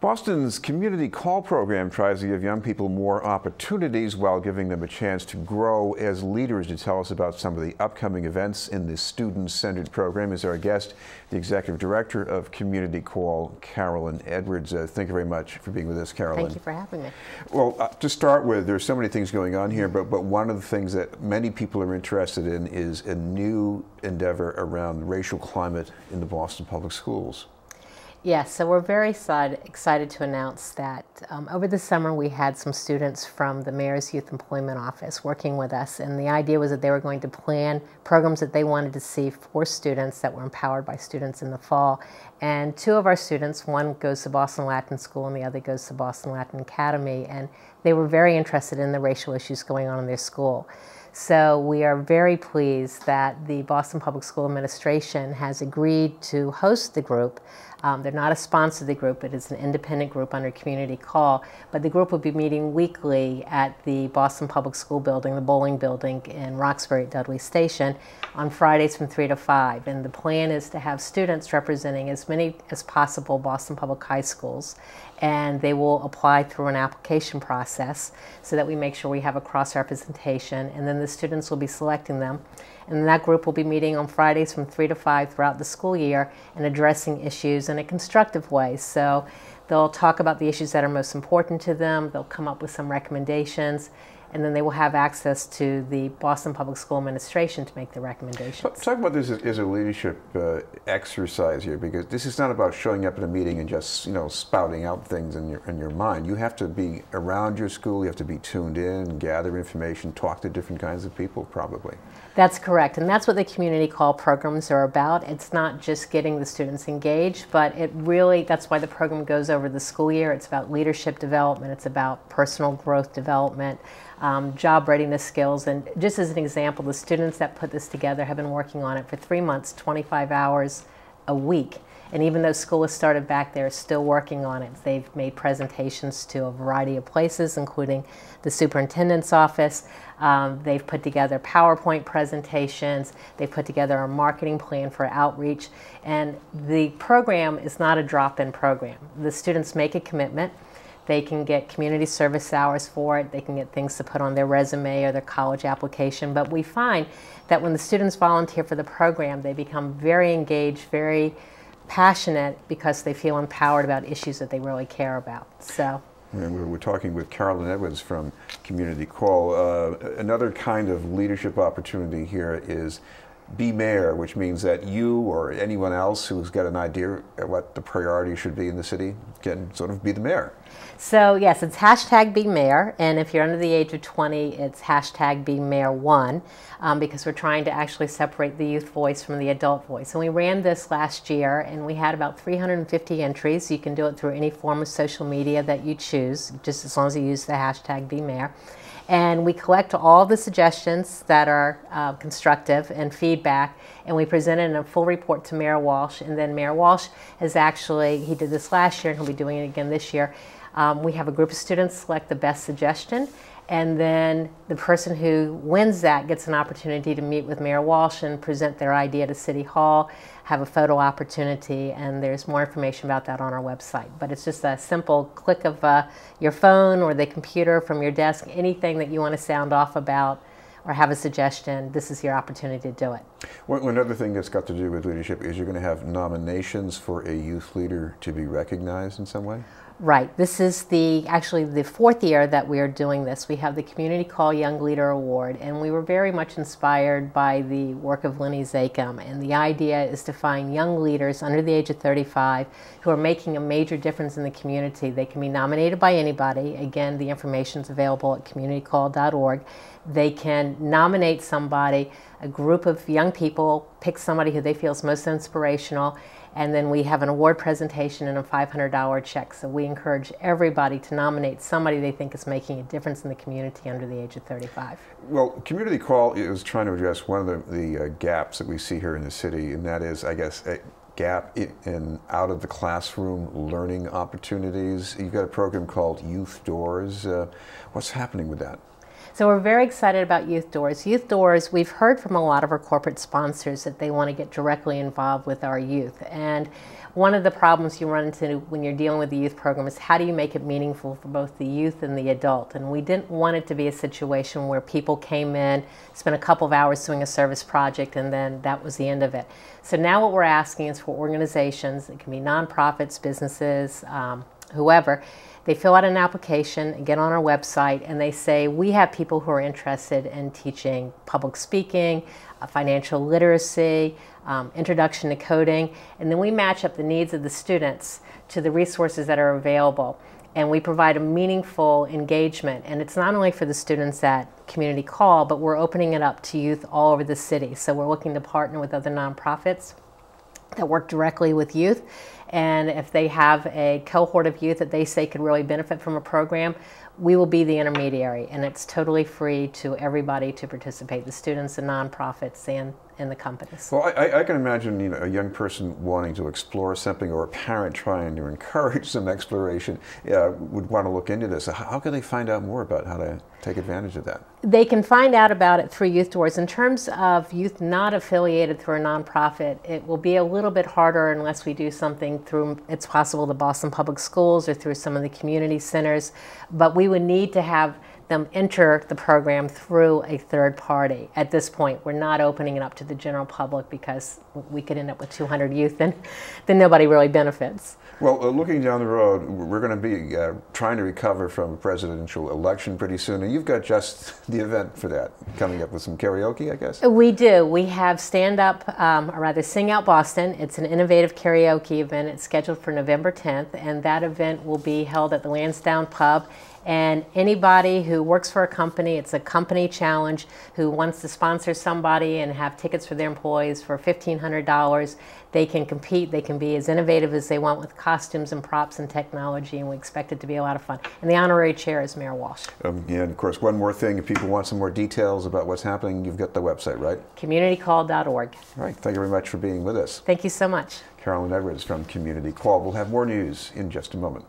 Boston's Community Call program tries to give young people more opportunities while giving them a chance to grow as leaders. To tell us about some of the upcoming events in this student-centered program is our guest, the Executive Director of Community Call, Carolyn Edwards. Thank you very much for being with us, Carolyn. Thank you for having me. Well, to start with, there's so many things going on here, but one of the things that many people are interested in is a new endeavor around the racial climate in the Boston Public Schools. Yes, so we're very excited to announce that over the summer we had some students from the Mayor's Youth Employment Office working with us, and the idea was that they were going to plan programs that they wanted to see for students that were empowered by students in the fall. And two of our students, one goes to Boston Latin School and the other goes to Boston Latin Academy, and they were very interested in the racial issues going on in their school. So we are very pleased that the Boston Public School Administration has agreed to host the group. They're not a sponsor of the group, it is an independent group under Community Call, but the group will be meeting weekly at the Boston Public School building, the bowling building in Roxbury at Dudley Station, on Fridays from 3 to 5. And the plan is to have students representing as many as possible Boston Public High Schools, and they will apply through an application process so that we make sure we have a cross-representation, and then the students will be selecting them. And that group will be meeting on Fridays from 3 to 5 throughout the school year and addressing issues in a constructive way. So they'll talk about the issues that are most important to them, they'll come up with some recommendations, and then they will have access to the Boston Public School Administration to make the recommendations. Talk about this as a leadership exercise here, because this is not about showing up at a meeting and just, spouting out things in your mind. You have to be around your school, you have to be tuned in, gather information, talk to different kinds of people, probably. That's correct, and that's what the Community Call programs are about. It's not just getting the students engaged, but that's why the program goes over the school year. It's about leadership development, it's about personal growth development, job readiness skills, and just as an example, the students that put this together have been working on it for 3 months, 25 hours a week. And even though school has started back, they're still working on it. They've made presentations to a variety of places, including the superintendent's office. They've put together PowerPoint presentations. They've put together a marketing plan for outreach. And the program is not a drop-in program. The students make a commitment. They can get community service hours for it. They can get things to put on their resume or their college application. But we find that when the students volunteer for the program, they become very engaged, very passionate, because they feel empowered about issues that they really care about. So. And we're talking with Carolyn Edwards from Community Call. Another kind of leadership opportunity here is Be Mayor, which means that you or anyone else who's got an idea of what the priority should be in the city can sort of be the mayor. So yes, it's hashtag Be Mayor, and if you're under the age of 20, it's hashtag Be Mayor 1, because we're trying to actually separate the youth voice from the adult voice. And we ran this last year, and we had about 350 entries. You can do it through any form of social media that you choose, just as long as you use the hashtag Be Mayor. And we collect all the suggestions that are constructive and feedback, and we present it in a full report to Mayor Walsh. And then Mayor Walsh has he did this last year and he'll be doing it again this year. We have a group of students select the best suggestion, and then the person who wins that gets an opportunity to meet with Mayor Walsh and present their idea to City Hall, have a photo opportunity, and there's more information about that on our website. But it's just a simple click of your phone or the computer from your desk, anything that you want to sound off about or have a suggestion, this is your opportunity to do it. Well, another thing that's got to do with leadership is you're going to have nominations for a youth leader to be recognized in some way? Right. This is actually the 4th year that we are doing this. We have the Community Call Young Leader Award, and we were very much inspired by the work of Lenny Zakem. And the idea is to find young leaders under the age of 35 who are making a major difference in the community. They can be nominated by anybody. Again, the information is available at communitycall.org. They can nominate somebody, a group of young people, pick somebody who they feel is most inspirational, and then we have an award presentation and a $500 check. So we encourage everybody to nominate somebody they think is making a difference in the community under the age of 35. Well, Community Call is trying to address one of the gaps that we see here in the city, and that is, I guess, a gap in out of the classroom learning opportunities. You've got a program called Youth Doors. What's happening with that? So we're very excited about Youth Doors. Youth Doors, we've heard from a lot of our corporate sponsors that they want to get directly involved with our youth. And one of the problems you run into when you're dealing with the youth program is how do you make it meaningful for both the youth and the adult? And we didn't want it to be a situation where people came in, spent a couple of hours doing a service project, and then that was the end of it. So now what we're asking is for organizations, it can be nonprofits, businesses, whoever. They fill out an application and get on our website, and they say, we have people who are interested in teaching public speaking, financial literacy, introduction to coding, and then we match up the needs of the students to the resources that are available. And we provide a meaningful engagement, and it's not only for the students at Community Call, but we're opening it up to youth all over the city. So we're looking to partner with other nonprofits that work directly with youth, and if they have a cohort of youth that they say could really benefit from a program, we will be the intermediary, and it's totally free to everybody to participate, the students, the nonprofits, and the companies. Well, I can imagine, you know, a young person wanting to explore something, or a parent trying to encourage some exploration would want to look into this. How can they find out more about how to take advantage of that? They can find out about it through Youth Doors. In terms of youth not affiliated through a nonprofit, it will be a little bit harder unless we do something through, it's possible, the Boston Public Schools or through some of the community centers, but we would need to have them enter the program through a third party. At this point, we're not opening it up to the general public because we could end up with 200 youth and then nobody really benefits. Well, looking down the road, we're going to be trying to recover from a presidential election pretty soon, and you've got just the event for that, coming up with some karaoke, I guess? We do. We have Stand Up, or rather Sing Out Boston. It's an innovative karaoke event. It's scheduled for November 10th, and that event will be held at the Lansdowne Pub. And anybody who works for a company, it's a company challenge, who wants to sponsor somebody and have tickets for their employees for $1,500, they can compete. They can be as innovative as they want with costumes and props and technology, and we expect it to be a lot of fun. And the honorary chair is Mayor Walsh. And of course, one more thing, if people want some more details about what's happening, you've got the website, right? CommunityCall.org. All right, thank you very much for being with us. Thank you so much. Carolyn Edwards from Community Call. We'll have more news in just a moment.